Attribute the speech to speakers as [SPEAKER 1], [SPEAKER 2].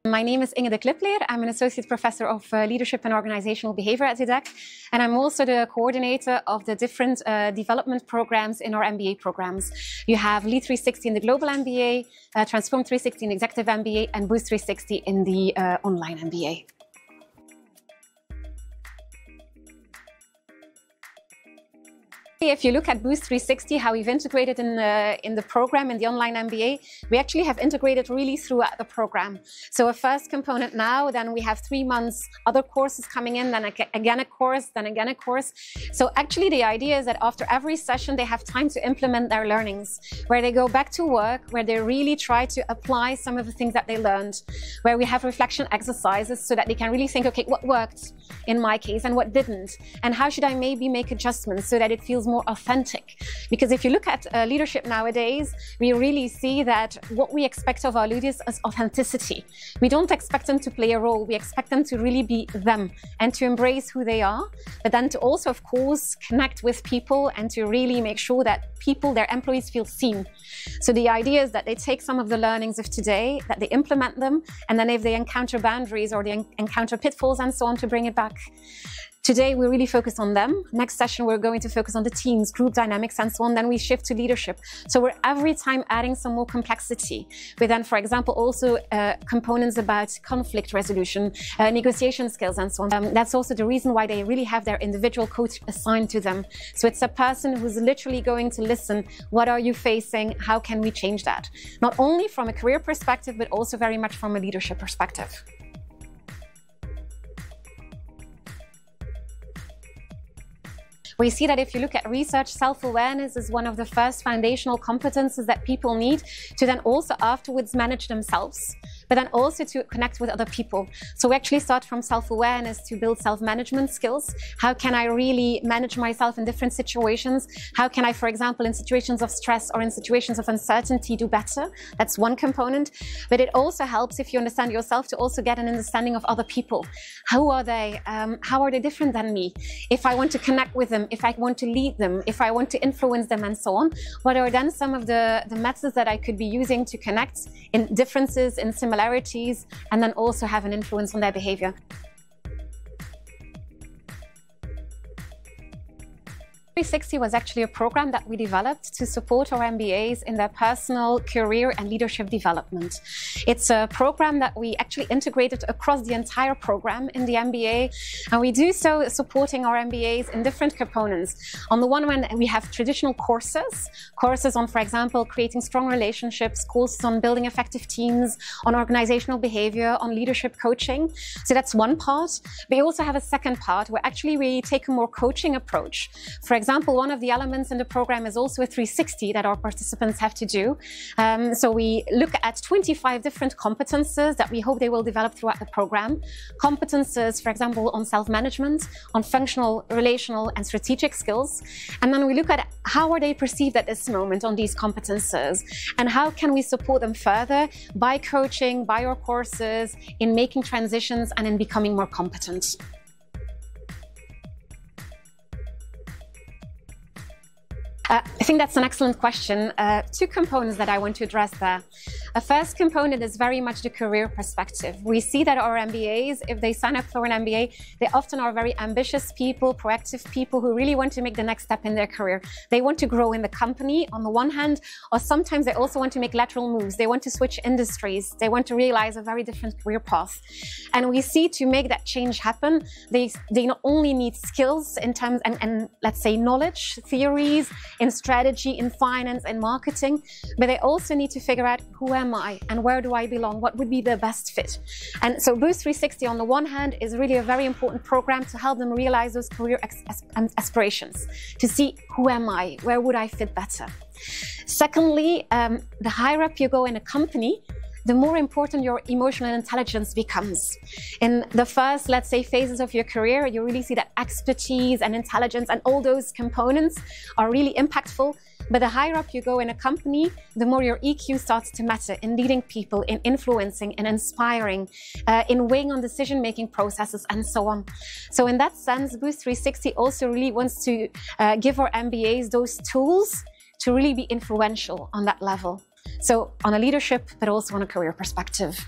[SPEAKER 1] My name is Inge de Clippeleer. I'm an associate professor of leadership and organizational behavior at EDHEC, and I'm also the coordinator of the different development programs in our MBA programs. You have Lead 360 in the Global MBA, Transform 360 in the Executive MBA, and Boost 360 in the online MBA. If you look at Boost 360, how we've integrated in the program, in the online MBA, we actually have integrated really throughout the program. So a first component now, then we have 3 months other courses coming in, then again a course, then again a course. So actually the idea is that after every session, they have time to implement their learnings, where they go back to work, where they really try to apply some of the things that they learned, where we have reflection exercises so that they can really think, okay, what worked in my case and what didn't? And how should I maybe make adjustments so that it feels more authentic? Because if you look at leadership nowadays, we really see that what we expect of our leaders is authenticity. We don't expect them to play a role. We expect them to really be them and to embrace who they are, but then to also, of course, connect with people and to really make sure that people, their employees, feel seen. So the idea is that they take some of the learnings of today, that they implement them, and then if they encounter boundaries or they encounter pitfalls and so on, to bring it back. Today, we really focus on them. Next session, we're going to focus on the teams, group dynamics, and so on. Then we shift to leadership. So we're every time adding some more complexity. We then, for example, also components about conflict resolution, negotiation skills, and so on. That's also the reason why they really have their individual coach assigned to them. So it's a person who's literally going to listen. What are you facing? How can we change that? Not only from a career perspective, but also very much from a leadership perspective. We see that if you look at research, self-awareness is one of the first foundational competences that people need to then also afterwards manage themselves, but then also to connect with other people. So we actually start from self-awareness to build self-management skills. How can I really manage myself in different situations? How can I, for example, in situations of stress or in situations of uncertainty, do better? That's one component. But it also helps, if you understand yourself, to also get an understanding of other people. Who are they? How are they different than me? If I want to connect with them, if I want to lead them, if I want to influence them, and so on, what are then some of the methods that I could be using to connect in differences, in similarities, and then also have an influence on their behavior? 360 was actually a program that we developed to support our MBAs in their personal, career, and leadership development. It's a program that we actually integrated across the entire program in the MBA, and we do so supporting our MBAs in different components. On the one hand, we have traditional courses on, for example, creating strong relationships, courses on building effective teams, on organizational behavior, on leadership coaching. So that's one part. We also have a second part where actually we take a more coaching approach. For example, one of the elements in the program is also a 360 that our participants have to do. So we look at 25 different competences that we hope they will develop throughout the program. Competences, for example, on self-management, on functional, relational, and strategic skills. And then we look at how are they perceived at this moment on these competences, and how can we support them further by coaching, by our courses, in making transitions and in becoming more competent. I think that's an excellent question. Two components that I want to address there. A first component is very much the career perspective. We see that our MBAs, if they sign up for an MBA, they often are very ambitious people, proactive people who really want to make the next step in their career. They want to grow in the company on the one hand, or sometimes they also want to make lateral moves. They want to switch industries. They want to realize a very different career path. And we see to make that change happen, they not only need skills in terms and let's say knowledge, theories, in strategy, in finance and marketing, but they also need to figure out who am I and where do I belong? What would be the best fit? And so Boost 360 on the one hand is really a very important program to help them realize those career aspirations, to see who am I, where would I fit better? Secondly, the higher up you go in a company, the more important your emotional intelligence becomes. In the first, let's say, phases of your career, you really see that expertise and intelligence and all those components are really impactful. But the higher up you go in a company, the more your EQ starts to matter in leading people, in influencing, in inspiring, in weighing on decision-making processes, and so on. So in that sense, Boost 360 also really wants to give our MBAs those tools to really be influential on that level. So on a leadership, but also on a career perspective.